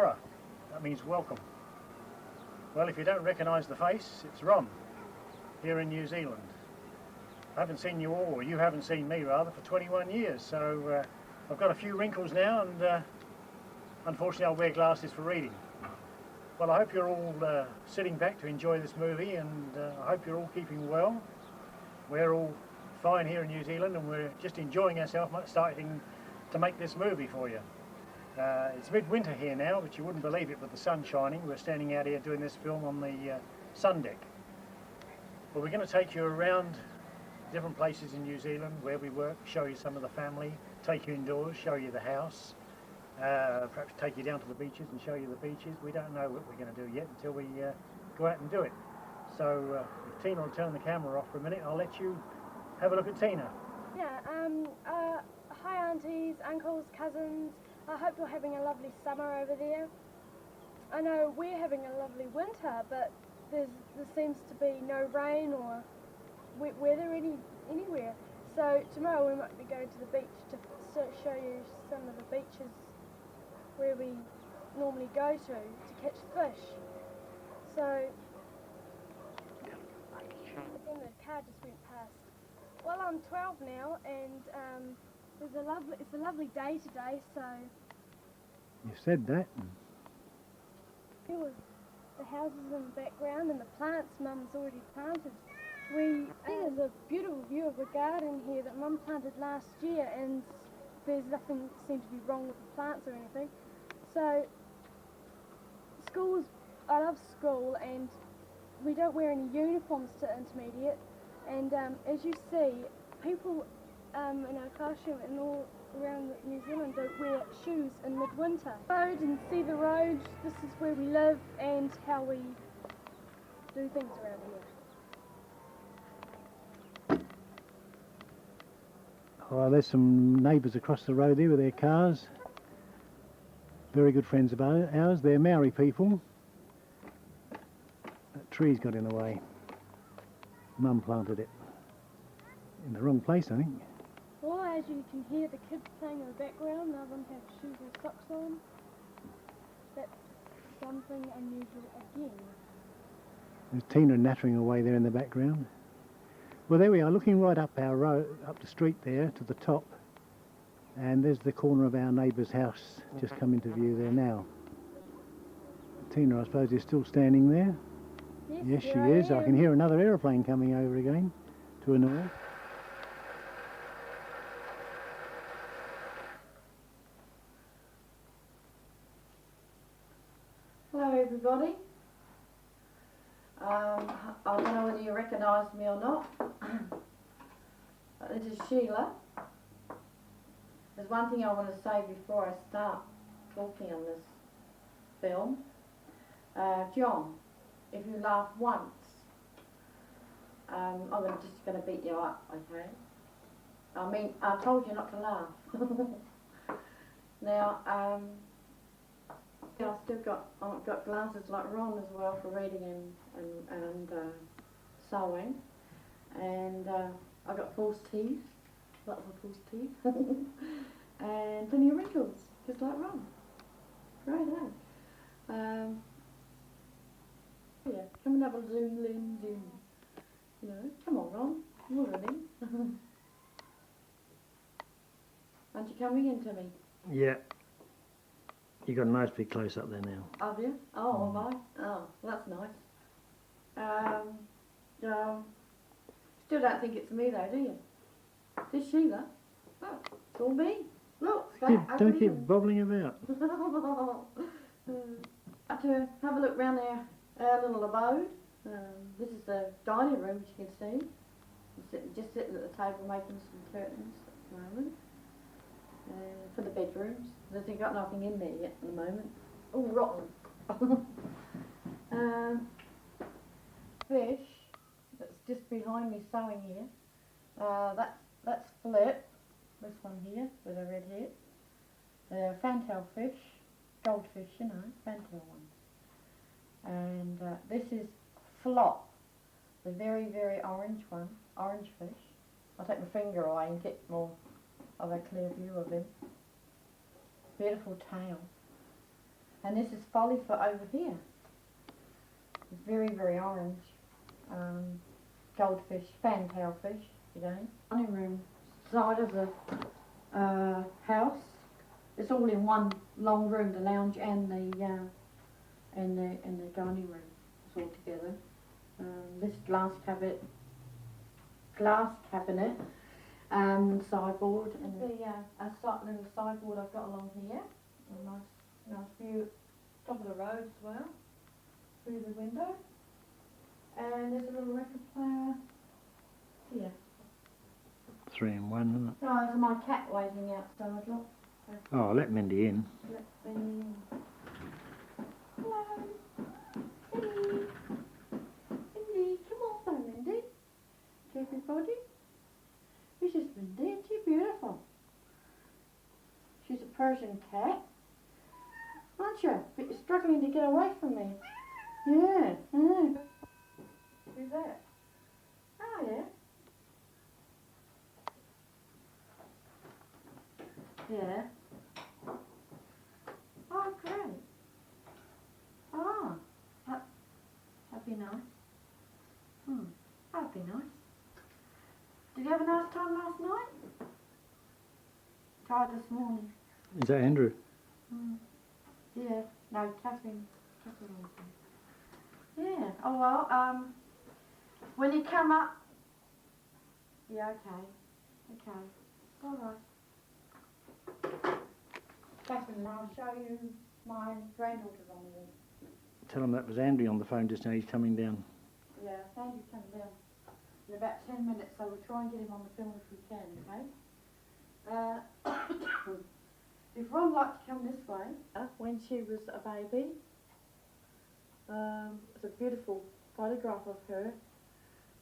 Ora. That means welcome. Well, if you don't recognise the face, it's Ron, here in New Zealand. I haven't seen you all, or you haven't seen me rather, for 21 years, so I've got a few wrinkles now, and unfortunately I'll wear glasses for reading. Well, I hope you're all sitting back to enjoy this movie, and I hope you're all keeping well. We're all fine here in New Zealand, and we're just enjoying ourselves, starting to make this movie for you. It's midwinter here now, but you wouldn't believe it with the sun shining. We're standing out here doing this film on the sun deck. But we're going to take you around different places in New Zealand where we work, show you some of the family, take you indoors, show you the house, perhaps take you down to the beaches and show you the beaches. We don't know what we're going to do yet until we go out and do it. So if Tina will turn the camera off for a minute, I'll let you have a look at Tina. Yeah, hi aunties, uncles, cousins. I hope you're having a lovely summer over there. I know we're having a lovely winter, but there seems to be no rain or wet weather anywhere. So tomorrow we might be going to the beach to show you some of the beaches where we normally go to catch fish. So, and the car just went past. Well, I'm 12 now, and it's a lovely day today, so... You said that. The houses in the background and the plants Mum's already planted. There's a beautiful view of the garden here that Mum planted last year, and there's nothing seems to be wrong with the plants or anything. So, I love school, and we don't wear any uniforms to intermediate, and as you see, people in our classroom and all around New Zealand don't wear shoes in midwinter. Road and see the roads, this is where we live and how we do things around here. Oh, there's some neighbours across the road there with their cars. Very good friends of ours. They're Maori people. That tree's got in the way. Mum planted it. In the wrong place, I think. Well, as you can hear the kids playing in the background, none of them have shoes or socks on. That's something unusual again. There's Tina nattering away there in the background. Well, there we are, looking right up our road, up the street there to the top. And there's the corner of our neighbour's house just come into view there now. Tina, I suppose, is still standing there. Yes, she is. I can hear another aeroplane coming over again to a north. Hello everybody. I don't know whether you recognise me or not. This is Sheila. There's one thing I want to say before I start talking on this film. John, if you laugh once, I'm just going to beat you up, okay? I mean, I told you not to laugh. Now, I've got glasses like Ron as well for reading and sewing, and I've got false teeth, lots of false teeth, and plenty of wrinkles, just like Ron. Right, yeah, come and have a zoom. You know, come on, Ron, you're ready. Aren't you coming in to me? Yeah. You got a nice big close up there now. Have you? Oh, have I? Oh, that's nice. Still don't think it's me though, do you? This Sheila? Oh, it's all me. Look, Don't keep bobbling about. To have a look round our little abode. This is the dining room, as you can see. I'm just sitting at the table making some curtains at the moment. For the bedrooms. They've got nothing in there yet at the moment. All rotten. Fish that's just behind me sewing here. That's Flip. This one here with a red head. Fantail fish, goldfish, you know, fantail ones. And this is Flop, the very, very orange one, orange fish. I'll take my finger away and get more of a clear view of him. Beautiful tail. And this is Follyfoot over here. It's very, very orange. Goldfish, fantail fish, again. Dining room side of the house. It's all in one long room, the lounge and the dining room. It's all together. This glass cabinet, sideboard, and the little sideboard I've got along here. A nice view, top of the road as well, through the window. And there's a little record player here. 3 in 1, isn't it? No, there's my cat waiting outside, look. Oh, let Mindy in. Let me in. Hello. Mindy. Mindy, come on, though, Mindy. Everybody. This is Mindy, isn't she beautiful? She's a Persian cat. Aren't you? But you're struggling to get away from me. Yeah. Who's that? Oh, yeah. Yeah. Oh, great. Ah, that'd be nice. That'd be nice. Did you have a nice time last night? Tired this morning. Is that Andrew? Yeah. No, Catherine. Yeah. Oh well. When you come up. Yeah. Okay. All right. Catherine, I'll show you my granddaughter's on the wall. Tell him that was Andrew on the phone just now. He's coming down. Yeah, Andy's coming down in about 10 minutes, so we'll try and get him on the film if we can, okay? If Ron liked to come this way, when she was a baby, it's a beautiful photograph of her.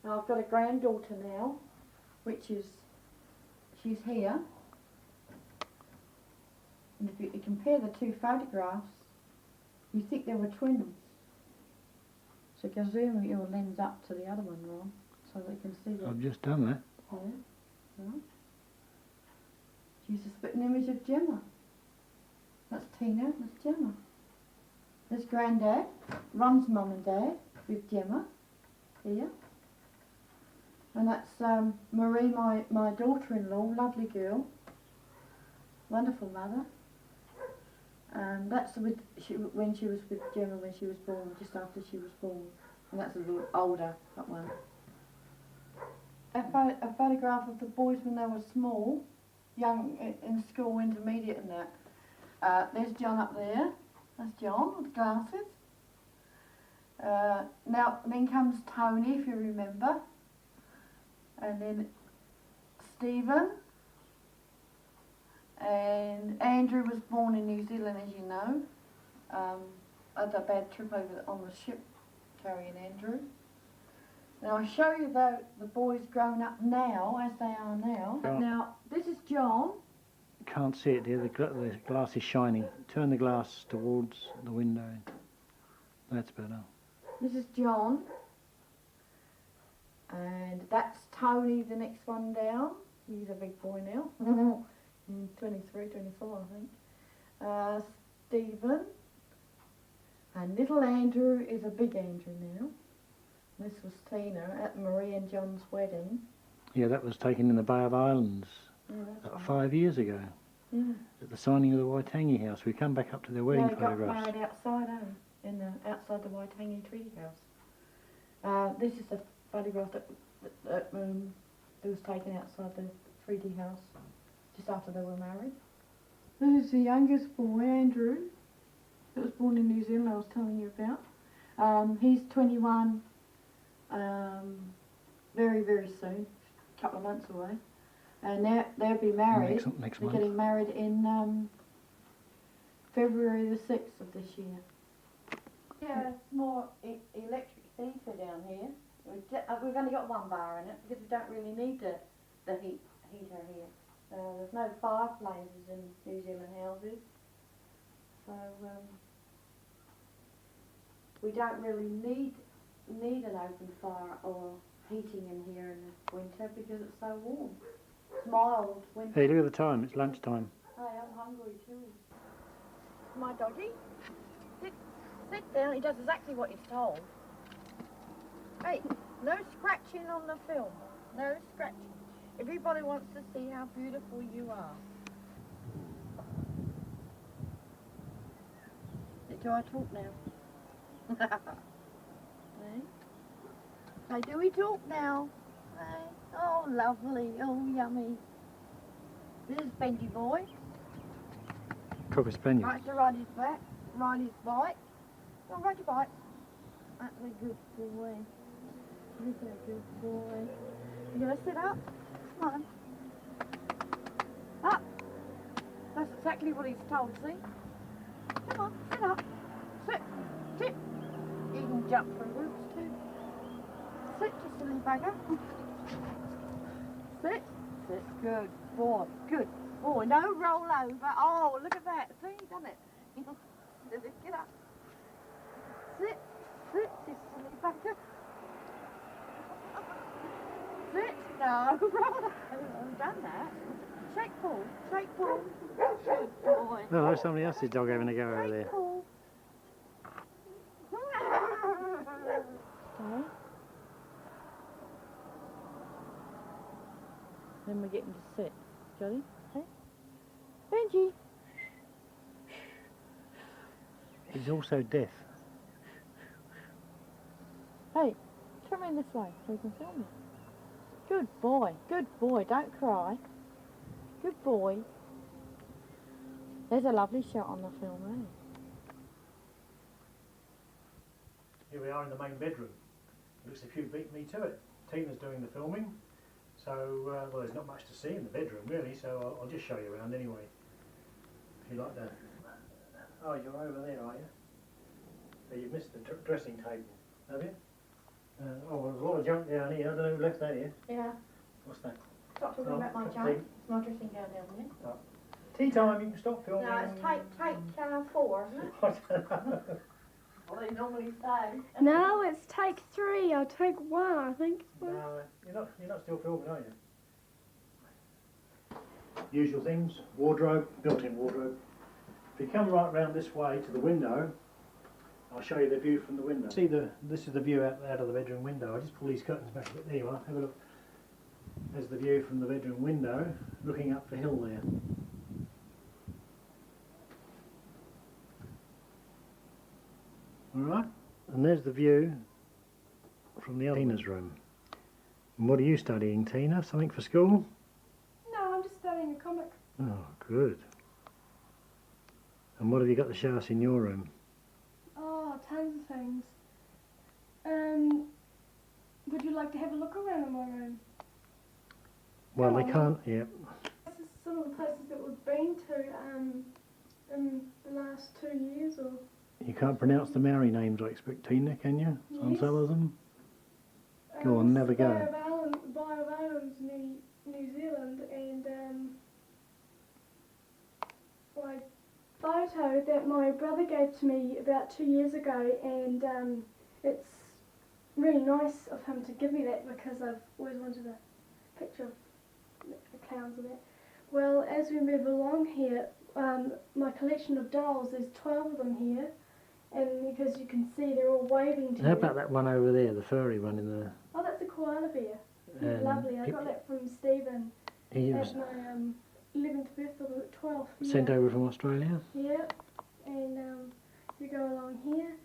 Now I've got a granddaughter now, which is, she's here. And if you compare the two photographs, you think they were twins. So you can zoom your lens up to the other one, Ron, so they can see that. I've just done that. Yeah. Right. She's a spitting image of Gemma. That's Tina, that's Gemma. There's Grandad, Ron's mum and dad, with Gemma, here. And that's Marie, my daughter-in-law, lovely girl. Wonderful mother. That's when she was with Gemma when she was born, just after she was born. And that's a little older, that one. A photograph of the boys when they were small, young, in school, intermediate and that. There's John up there. That's John with glasses. Then comes Tony, if you remember. And then Stephen. And Andrew was born in New Zealand, as you know. I had a bad trip over on the ship carrying Andrew. Now I show you the boys grown up now, as they are now. Yeah. Now this is John. Can't see it, dear. The glass is shining. Turn the glass towards the window. That's better. This is John. And that's Tony, the next one down. He's a big boy now. 23, 24, I think. Stephen. And little Andrew is a big Andrew now. This was Tina at Marie and John's wedding. Yeah, that was taken in the Bay of Islands Yeah, that's right. 5 years ago. Yeah. At the signing of the Waitangi House. We come back up to their wedding They got photographs. married outside, outside the Waitangi Treaty House. This is the photograph that was taken outside the Treaty House just after they were married. This is the youngest boy, Andrew, that was born in New Zealand, I was telling you about. He's 21, very, very soon, a couple of months away. And they'll be married. Next They're month. getting married in February the 6th of this year. Yeah, small electric heater down here. We've only got one bar in it because we don't really need the heater here. There's no fireplaces in New Zealand houses, so we don't really need an open fire or heating in here in the winter because it's so warm. It's mild winter. Hey, look at the time. It's lunchtime. Hey, I'm hungry too. My doggy. Sit down. He does exactly what he's told. Hey, no scratching on the film. No scratching. Everybody wants to see how beautiful you are. Do I talk now? Hey? Hey, do we talk now? Hey? Oh, lovely. Oh, yummy. This is Benji boy. Cocker Spaniel. Likes to ride his back, ride his bike. Oh, ride your bike. That's a good boy. He's a good boy. You gonna sit up? Come on. Up. That's exactly what he's told, see? Come on, sit up. Sit. Sit. You can jump through hoops too. Sit, you silly bugger. Sit. Sit. Good boy. Good boy. No roll over. Oh, look at that. See, done it. Get up. Sit. Sit, you silly bugger. Sit. No, roll. I've done that. Shake Paul. Shake Paul. Good boy. No, there's somebody else's dog having a go over Shake there. Paul. Okay. Then we're getting to sit. Jolly? Hey? Benji! He's also deaf. Hey, turn around this way so we can film you. Good boy, good boy, don't cry. Good boy. There's a lovely shot on the film, eh? Here we are in the main bedroom. Looks as if you beat me to it. Tina's doing the filming, so well, there's not much to see in the bedroom really, so I'll just show you around anyway. If you like that. Oh, you're over there, are you? So you've missed the dressing table, have you? Oh, well, there's a lot of junk down here. I don't know who left that here. Yeah. What's that? Stop talking Oh, about my cup of junk. tea. It's my dressing down there. Tea time, you can stop filming. No, it's take 4, isn't it? I don't know. Well, they normally say. No, it's take 3 or take 1, I think. No, you're not still filming, are you? Usual things, wardrobe, built-in wardrobe. If you come right round this way to the window, I'll show you the view from the window. This is the view out of the bedroom window. I just pull these curtains back a bit. There you are, have a look. There's the view from the bedroom window, looking up the hill there. Alright, and there's the view from the Tina's room. And what are you studying, Tina? Something for school? No, I'm just studying a comic. Oh, good. And what have you got to show us in your room? Oh, tons of things. Would you like to have a look around in my room? Well, Go they on. can't, yeah. This is some of the places that we've been to in the last 2 years or... You can't pronounce the Maori names, I expect, Tina, can you? On Yes. some of them? Go on, never go. Bay of Islands, New Zealand, and my photo that my brother gave to me about 2 years ago, and it's really nice of him to give me that because I've always wanted a picture of the clowns and that. Well, as we move along here, my collection of dolls, there's 12 of them here, and because you can see they're all waving to How you. about that one over there, the furry one in the... Oh, that's a koala bear. He's Um, lovely. I got that from Stephen He was at my 11th birthday, or 12th. sent yeah. over from Australia. Yeah, and we go along here.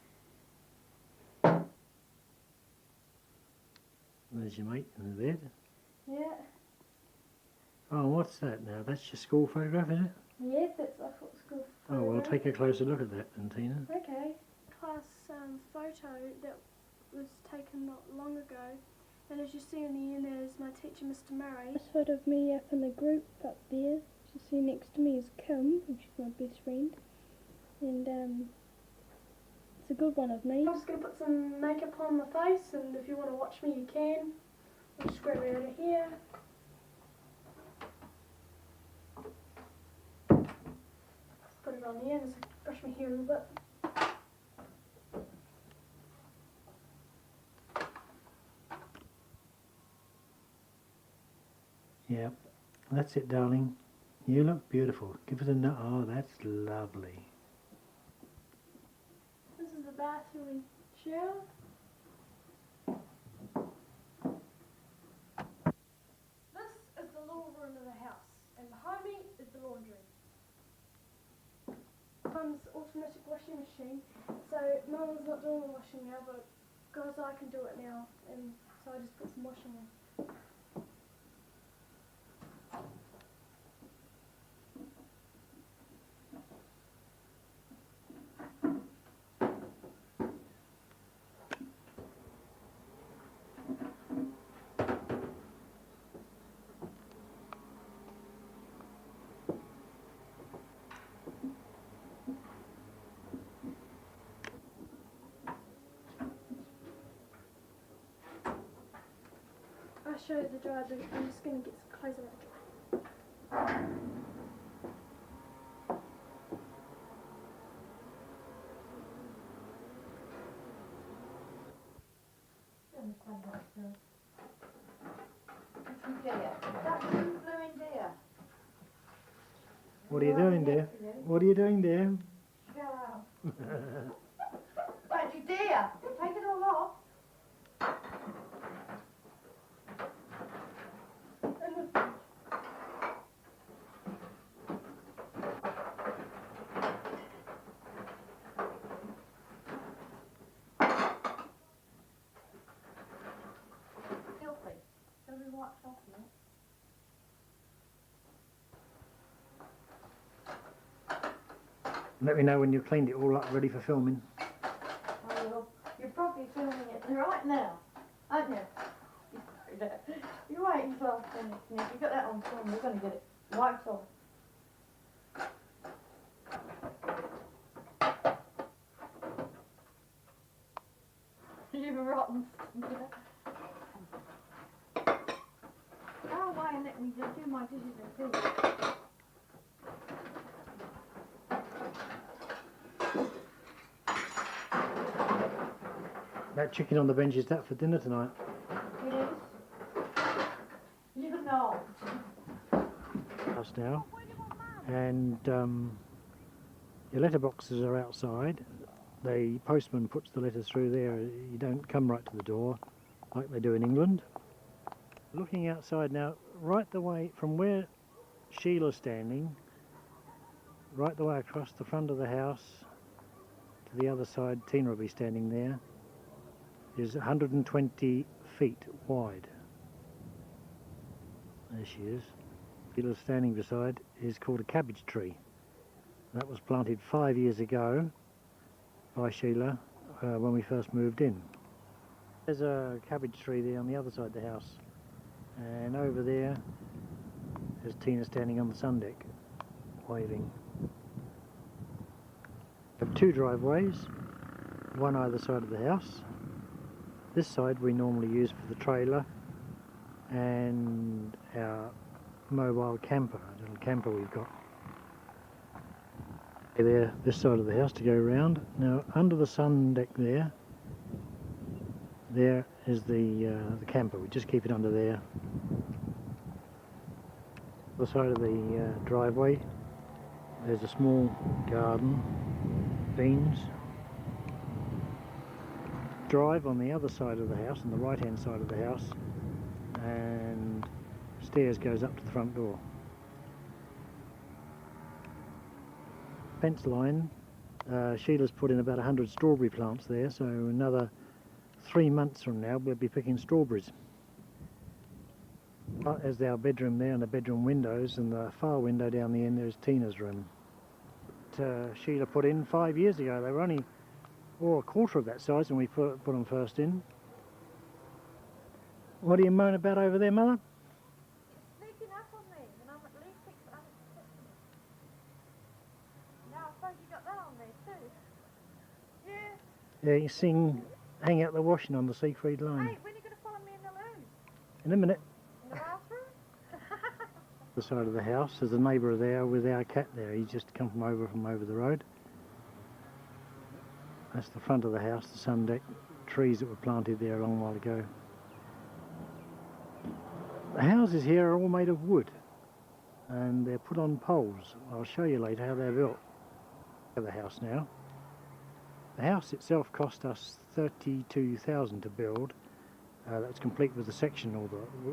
There's your mate in the bed. Yeah, Oh, what's that now? That's your school photograph, is it? yes, that's I thought school. Oh, well, photo. take a closer look at that then, Tina. Okay, class photo that was taken not long ago, and as you see in the end, there's my teacher, Mr. Murray. This photo of me up in the group up there. As you see next to me is Kim, and she's my best friend, and it's a good one of me. I'm just going to put some makeup on my face, and if you want to watch me, you can. I'll just grab it out of here. Put it on here, just brush my hair a little bit. Yeah, that's it, darling. You look beautiful. Give us a nut. Oh, that's lovely. bathroom and shower. This is the little room of the house, and behind me is the laundry. Mum's automatic washing machine, so Mum's not doing the washing now, but because I can do it now, and so I just put some washing in. I'll show you the dryer, but I'm just going to get some clothes out of the dryer. That's blue in there. What are you doing there? What are you doing there? Go out. Don't you dare! Take it all off. Filthy. They'll be wiped off now. Let me know when you've cleaned it all up, ready for filming. I will. You're probably filming it right now, aren't you? You wait until I finish. And if you got that on film, you're going to get it wiped off. You rotten stinker. Go away and let me just do my dishes and food. That chicken on the bench, is that for dinner tonight? It is. You know. Us now. And your letterboxes are outside. The postman puts the letters through there. You don't come right to the door like they do in England. Looking outside now, right the way from where Sheila's standing, right the way across the front of the house to the other side, Tina will be standing there, is 120 feet wide. There she is. Sheila's standing beside is called a cabbage tree. That was planted 5 years ago by Shelia when we first moved in. There's a cabbage tree there on the other side of the house, and over there is Tina standing on the sun deck waving. We have two driveways, one either side of the house. This side we normally use for the trailer and our mobile camper, a little camper we've got. There, this side of the house to go round. Now under the sun deck there is the camper. We just keep it under there. The side of the driveway, there's a small garden, beans. Drive on the other side of the house, on the right hand side of the house, and stairs goes up to the front door. Fence line, Sheila's put in about 100 strawberry plants there, so another 3 months from now we'll be picking strawberries. As our bedroom there and the bedroom windows, and the far window down the end there is Tina's room. Sheila put in 5 years ago. They were only a quarter of that size when we put them first in. What are you moaning about over there, Mother? It's sneaking up on me, and I'm at least 6 months. Now I suppose you got that on there too. Yeah. Yeah, you hang out the washing on the Siegfried line. Hey, when are you going to follow me in the room? In a minute. In the bathroom? The side of the house, there's a neighbour there with our cat there. He's just come from over the road. That's the front of the house, the sun deck, trees that were planted there a long while ago. The houses here are all made of wood and they're put on poles. I'll show you later how they're built. The house now. The house itself cost us 32,000 to build. That's complete with the section, or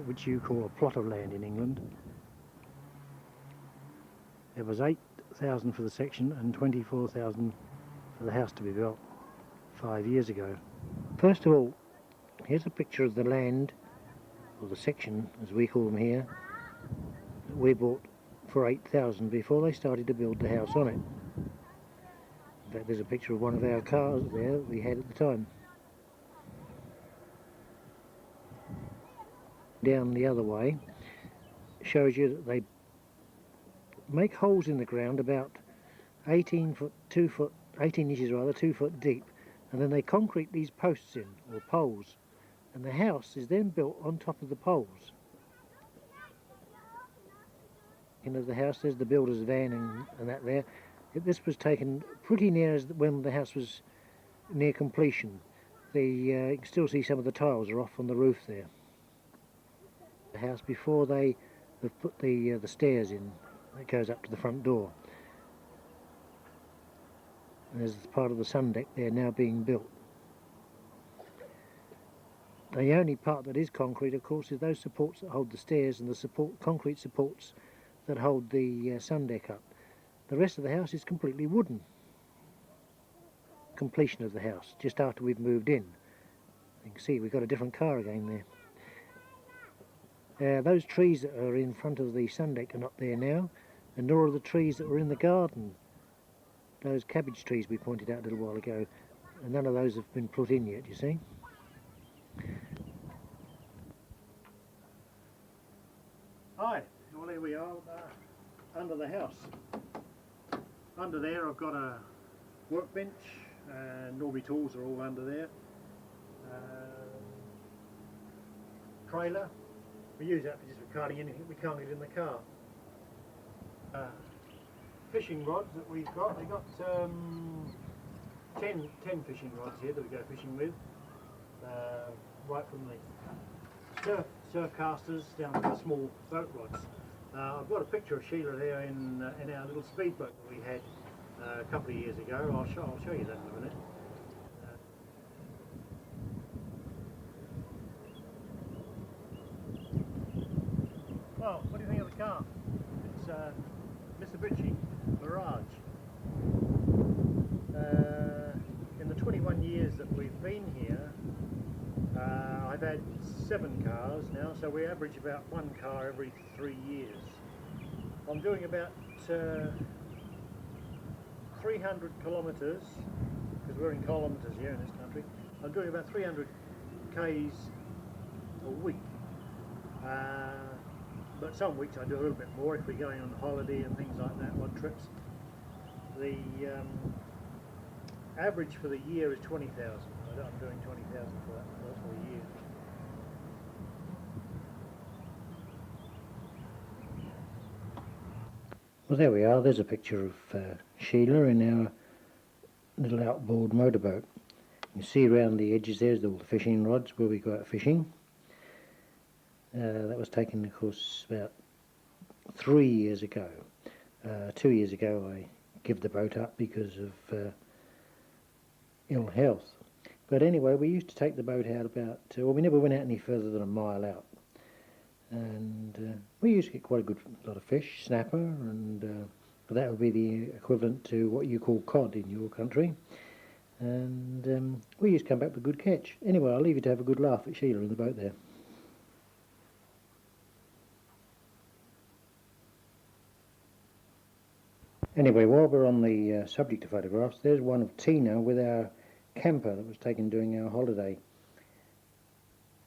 which you call a plot of land in England. It was 8,000 for the section and 24,000 for the house to be built 5 years ago. First of all, here's a picture of the land, or the section as we call them here, that we bought for 8,000 before they started to build the house on it. In fact, there's a picture of one of our cars there that we had at the time. Down the other way shows you that they make holes in the ground about 18 inches rather, 2 foot deep, and then they concrete these posts in, or poles, and the house is then built on top of the poles. Of the house, there's the builder's van and that there. This was taken pretty near as when the house was near completion. You can still see some of the tiles are off on the roof there. The house before they have put the stairs in that goes up to the front door. And there's part of the sun deck there now being built. The only part that is concrete, of course, is those supports that hold the stairs and the concrete supports that hold the sun deck up. The rest of the house is completely wooden. Completion of the house, just after we've moved in. You can see we've got a different car again there. Those trees that are in front of the sun deck are not there now, and nor are the trees that were in the garden. Those cabbage trees we pointed out a little while ago, and none of those have been put in yet, you see. Hi, well here we are, under the house. Under there I've got a workbench, and all my tools are all under there. Trailer, we use that for just for carting anything we can't get in the car. Fishing rods that we've got, we've got 10 fishing rods here that we go fishing with, right from the surf casters down to the small boat rods. I've got a picture of Sheila there in our little speedboat that we had a couple of years ago. I'll show you that in a minute. Well, what do you think of the car? It's Mitsubishi Mirage. In the 21 years that we've been here, I've had 7 cars now, so we average about 1 car every 3 years. I'm doing about 300 kilometres, because we're in kilometres here in this country. I'm doing about 300 k's a week. But some weeks I do a little bit more if we're going on holiday and things like that, on trips. The average for the year is 20,000. I'm doing 20,000 for that for the year. Well, there we are. There's a picture of Sheila in our little outboard motorboat. You can see around the edges there's all the fishing rods where we go out fishing. That was taken, of course, about 3 years ago. 2 years ago I gave the boat up because of ill health. But anyway, we used to take the boat out about, well, we never went out any further than a mile out. And we used to get quite a good lot of fish, snapper, and that would be the equivalent to what you call cod in your country. And we used to come back with a good catch. Anyway, I'll leave you to have a good laugh at Sheila in the boat there. Anyway, while we're on the subject of photographs, there's one of Tina with our camper that was taken during our holiday.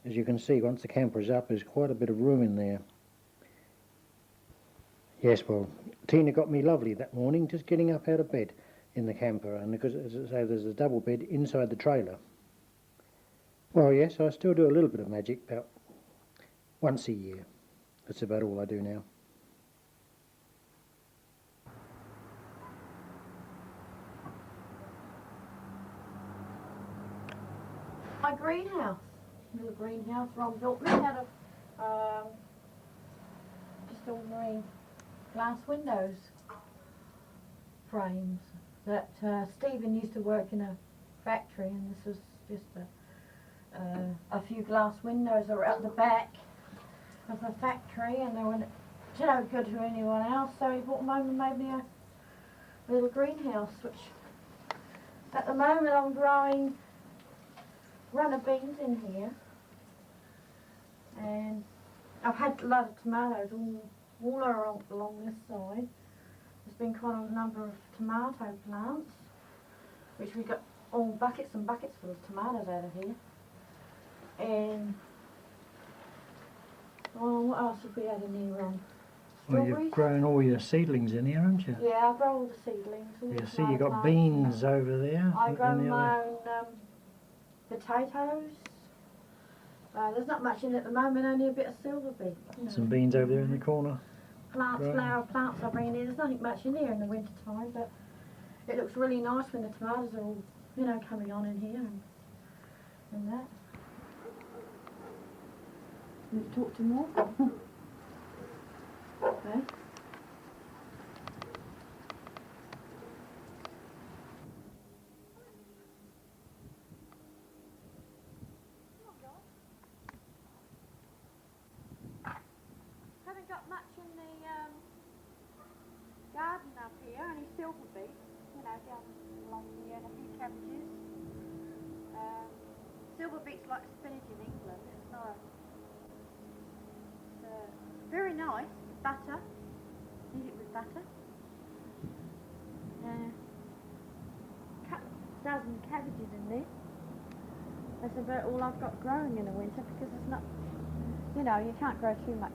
As you can see, once the camper is up, there's quite a bit of room in there. Yes, well, Tina got me lovely that morning, just getting up out of bed in the camper, and because, as I say, there's a double bed inside the trailer. Well, yes, I still do a little bit of magic, about once a year. That's about all I do now. My greenhouse, little greenhouse Ron built me out of just ordinary glass windows frames that Stephen used to work in a factory, and this was just a few glass windows that were at the back of the factory, and they weren't, you know, good to anyone else, so he brought them home and made me a little greenhouse, which at the moment I'm growing runner beans in here, and I've had a lot of tomatoes all along this side. There's been quite a number of tomato plants, which we got all buckets and buckets full of tomatoes out of here. And what else have we had in here? Well, Strawberries? you've grown all your seedlings in here, haven't you? Yeah, I grow all the seedlings. All You the see, you've tomato got plants. beans over there. I in grow the my other- own potatoes. There's not much in it at the moment, only a bit of silver beet. You know. Some beans over there in the corner. Plants, Right. flower plants I bring in. There's nothing much in here in the winter time, but it looks really nice when the tomatoes are all, you know, coming on in here and that. Need to talk to more? Okay. Haven't got much in the garden up here, only silver beets, you know, down along here, and a few cabbages. Silver beets like spinach in England. It's not. Very nice. Butter. Eat it with butter. Dozen cabbages in there. That's about all I've got growing in the winter because it's not, you know, you can't grow too much